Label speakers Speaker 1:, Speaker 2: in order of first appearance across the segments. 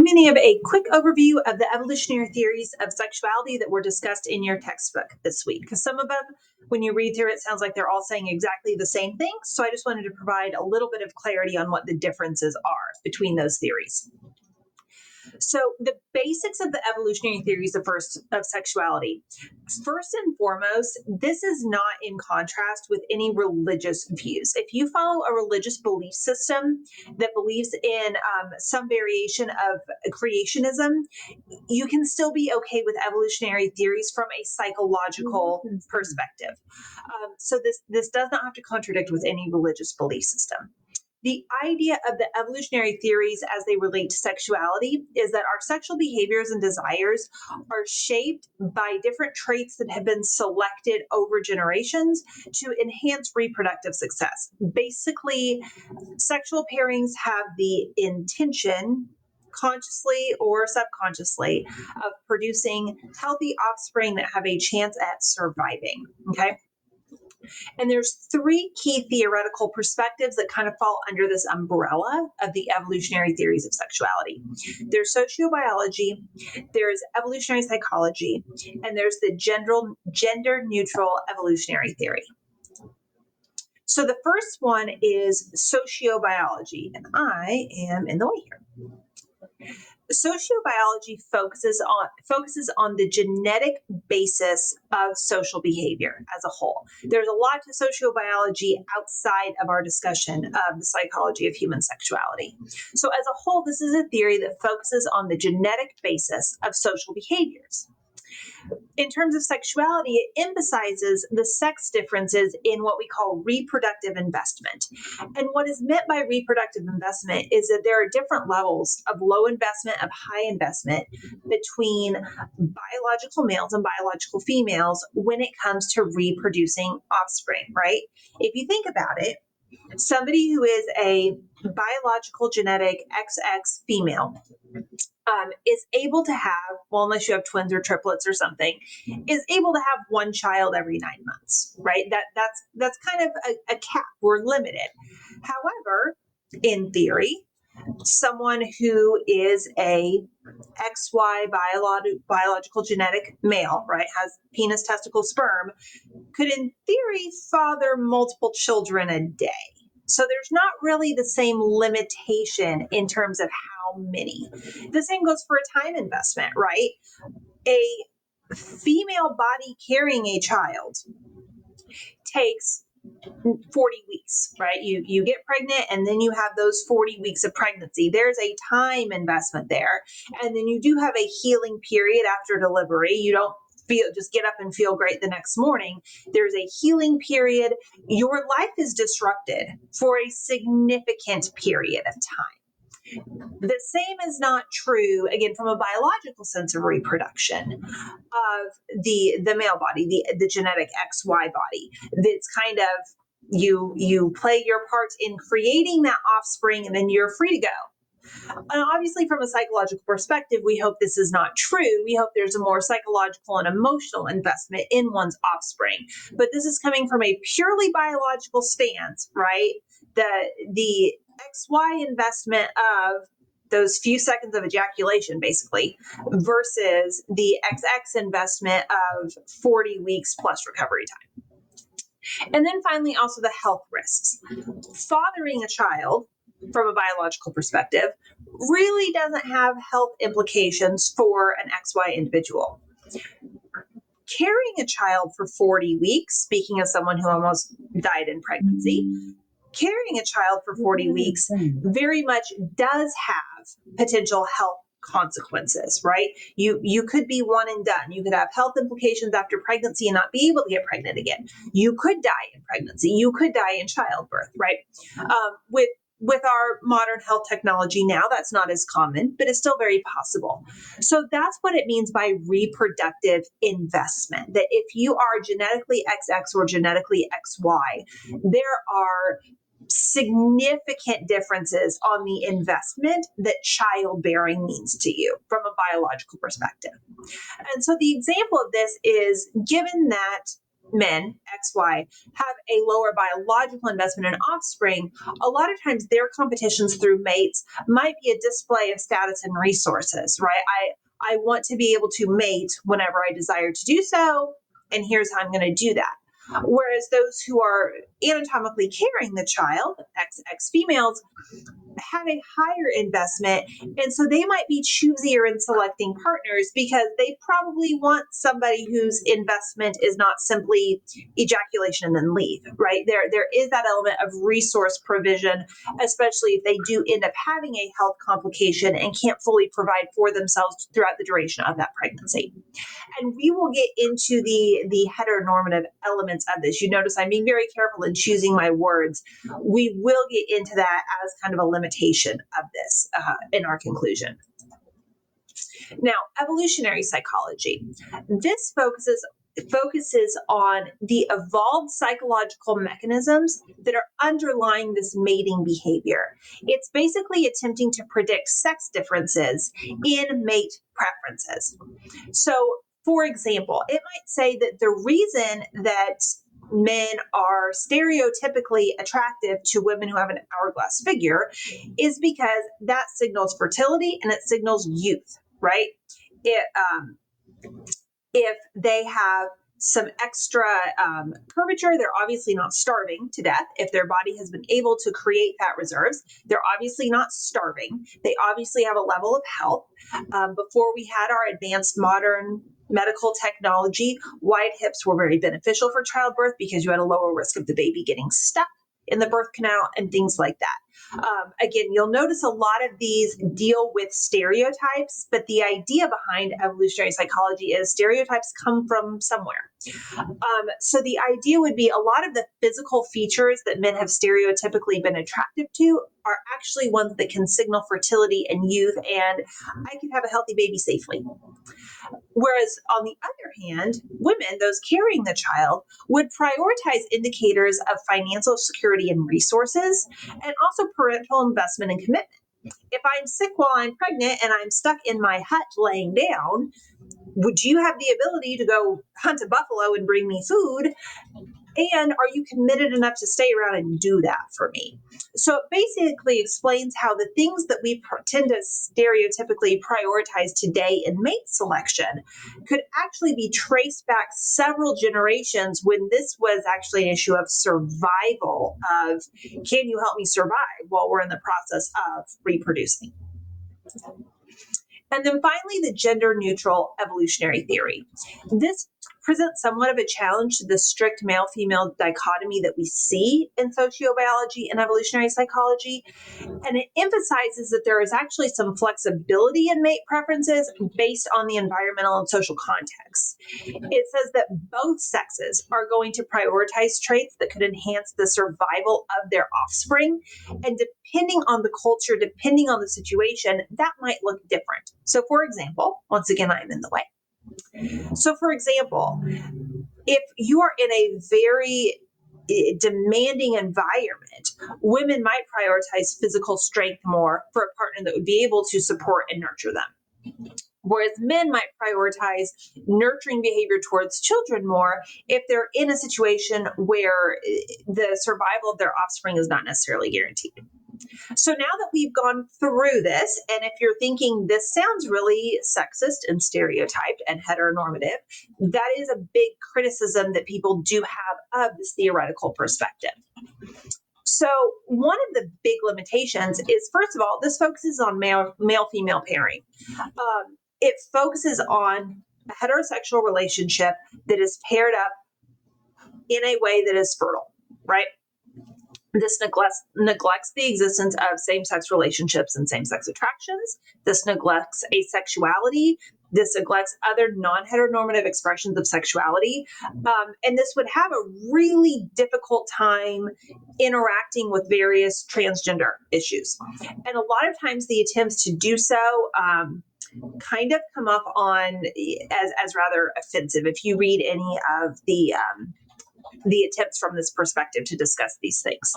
Speaker 1: I'm going to give a quick overview of the evolutionary theories of sexuality that were discussed in your textbook this week, because some of them, when you read through it, sounds like they're all saying exactly the same thing. So I just wanted to provide a little bit of clarity on what the differences are between those theories. So the basics of the evolutionary theories of sexuality. First and foremost, this is not in contrast with any religious views. If you follow a religious belief system that believes in some variation of creationism, you can still be okay with evolutionary theories from a psychological perspective. So this does not have to contradict with any religious belief system. The idea of the evolutionary theories as they relate to sexuality is that our sexual behaviors and desires are shaped by different traits that have been selected over generations to enhance reproductive success. Basically, sexual pairings have the intention, consciously or subconsciously, of producing healthy offspring that have a chance at surviving. Okay. And there's three key theoretical perspectives that kind of fall under this umbrella of the evolutionary theories of sexuality. There's sociobiology, there's evolutionary psychology, and there's the gender neutral evolutionary theory. So the first one is sociobiology, and I am in the way here. Sociobiology focuses on the genetic basis of social behavior as a whole. There's a lot to sociobiology outside of our discussion of the psychology of human sexuality. So as a whole, this is a theory that focuses on the genetic basis of social behaviors. In terms of sexuality, it emphasizes the sex differences in what we call reproductive investment. And what is meant by reproductive investment is that there are different levels of low investment, of high investment between biological males and biological females when it comes to reproducing offspring, right? If you think about it, somebody who is a biological genetic XX female is able to have, well, unless you have twins or triplets or something, is able to have one child every 9 months, right? That's kind of a cap. We're limited. However, in theory, someone who is a XY biological genetic male, right, has penis, testicle, sperm, could in theory father multiple children a day. So there's not really the same limitation in terms of how many. The same goes for a time investment, right? A female body carrying a child takes 40 weeks, right? You get pregnant and then you have those 40 weeks of pregnancy. There's a time investment there. And then you do have a healing period after delivery. You don't just get up and feel great the next morning. There's a healing period. Your life is disrupted for a significant period of time. The same is not true, again, from a biological sense of reproduction of the male body, the genetic XY body. That's kind of, you play your part in creating that offspring and then you're free to go. And obviously, from a psychological perspective, we hope this is not true. We hope there's a more psychological and emotional investment in one's offspring. But this is coming from a purely biological stance, right? The XY investment of those few seconds of ejaculation, basically, versus the XX investment of 40 weeks plus recovery time. And then finally, also the health risks. Fathering a child, from a biological perspective, really doesn't have health implications for an XY individual. Carrying a child for 40 weeks, speaking of someone who almost died in pregnancy, carrying a child for 40 weeks very much does have potential health consequences, right? You could be one and done. You could have health implications after pregnancy and not be able to get pregnant again. You could die in pregnancy. You could die in childbirth, right? With our modern health technology now, that's not as common, but it's still very possible. So that's what it means by reproductive investment, that if you are genetically XX or genetically XY, there are significant differences on the investment that childbearing means to you from a biological perspective. And so the example of this is, given that men, XY, have a lower biological investment in offspring, a lot of times their competitions through mates might be a display of status and resources, right? I want to be able to mate whenever I desire to do so, and here's how I'm going to do that. Whereas those who are anatomically carrying the child, XX females, have a higher investment. And so they might be choosier in selecting partners because they probably want somebody whose investment is not simply ejaculation and then leave, right? There is that element of resource provision, especially if they do end up having a health complication and can't fully provide for themselves throughout the duration of that pregnancy. And we will get into the heteronormative elements of this. You notice I'm being very careful in choosing my words. We will get into that as kind of a limitation of this in our conclusion. Now, evolutionary psychology. This focuses on the evolved psychological mechanisms that are underlying this mating behavior. It's basically attempting to predict sex differences in mate preferences. So, for example, it might say that the reason that men are stereotypically attractive to women who have an hourglass figure is because that signals fertility and it signals youth, right? If they have some extra curvature, they're obviously not starving to death. If their body has been able to create fat reserves, they're obviously not starving. They obviously have a level of health. Before we had our advanced modern medical technology, wide hips were very beneficial for childbirth because you had a lower risk of the baby getting stuck in the birth canal and things like that. Again, you'll notice a lot of these deal with stereotypes, but the idea behind evolutionary psychology is stereotypes come from somewhere. So the idea would be a lot of the physical features that men have stereotypically been attractive to are actually ones that can signal fertility and youth, and I can have a healthy baby safely. Whereas on the other hand, women, those carrying the child, would prioritize indicators of financial security and resources, and also parental investment and commitment. If I'm sick while I'm pregnant and I'm stuck in my hut laying down, would you have the ability to go hunt a buffalo and bring me food? And are you committed enough to stay around and do that for me? So it basically explains how the things that we tend to stereotypically prioritize today in mate selection could actually be traced back several generations when this was actually an issue of survival, of can you help me survive while we're in the process of reproducing? And then finally, the gender neutral evolutionary theory. This presents somewhat of a challenge to the strict male female dichotomy that we see in sociobiology and evolutionary psychology. And it emphasizes that there is actually some flexibility in mate preferences based on the environmental and social context. It says that both sexes are going to prioritize traits that could enhance the survival of their offspring. And depending on the culture, depending on the situation, that might look different. So, for example, once again, I'm in the way. So, for example, if you are in a very demanding environment, women might prioritize physical strength more for a partner that would be able to support and nurture them. Whereas men might prioritize nurturing behavior towards children more if they're in a situation where the survival of their offspring is not necessarily guaranteed. So now that we've gone through this, and if you're thinking this sounds really sexist and stereotyped and heteronormative, that is a big criticism that people do have of this theoretical perspective. So one of the big limitations is, first of all, this focuses on male-female pairing. It focuses on a heterosexual relationship that is paired up in a way that is fertile, right? This neglects the existence of same-sex relationships and same-sex attractions. This neglects asexuality. This neglects other non-heteronormative expressions of sexuality. And this would have a really difficult time interacting with various transgender issues. And a lot of times the attempts to do so kind of come up on as rather offensive if you read any of the attempts from this perspective to discuss these things.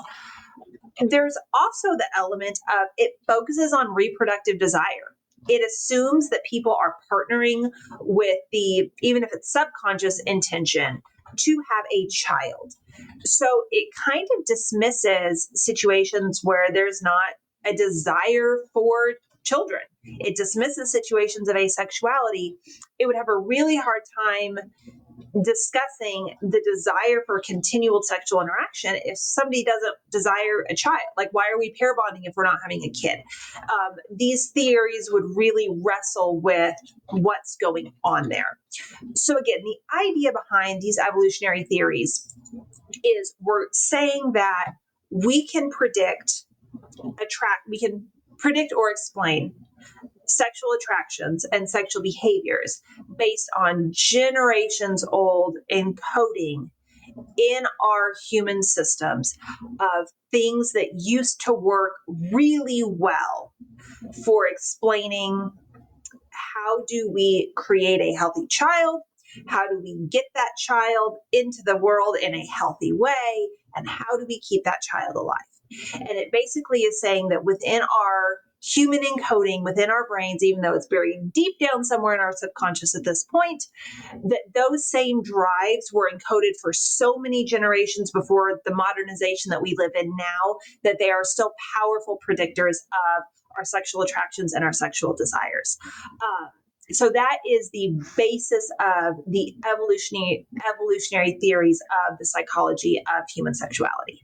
Speaker 1: There's also the element of it focuses on reproductive desire. It assumes that people are partnering with even if it's subconscious intention to have a child. So it kind of dismisses situations where there's not a desire for children. It dismisses situations of asexuality. It would have a really hard time discussing the desire for continual sexual interaction if somebody doesn't desire a child. Like, why are we pair bonding if we're not having a kid? These theories would really wrestle with what's going on there. So again, the idea behind these evolutionary theories is we're saying that we can predict or explain sexual attractions and sexual behaviors based on generations old encoding in our human systems of things that used to work really well for explaining how do we create a healthy child, how do we get that child into the world in a healthy way, and how do we keep that child alive. And it basically is saying that within our human encoding, within our brains, even though it's buried deep down somewhere in our subconscious at this point, that those same drives were encoded for so many generations before the modernization that we live in now, that they are still powerful predictors of our sexual attractions and our sexual desires. So that is the basis of the evolutionary theories of the psychology of human sexuality.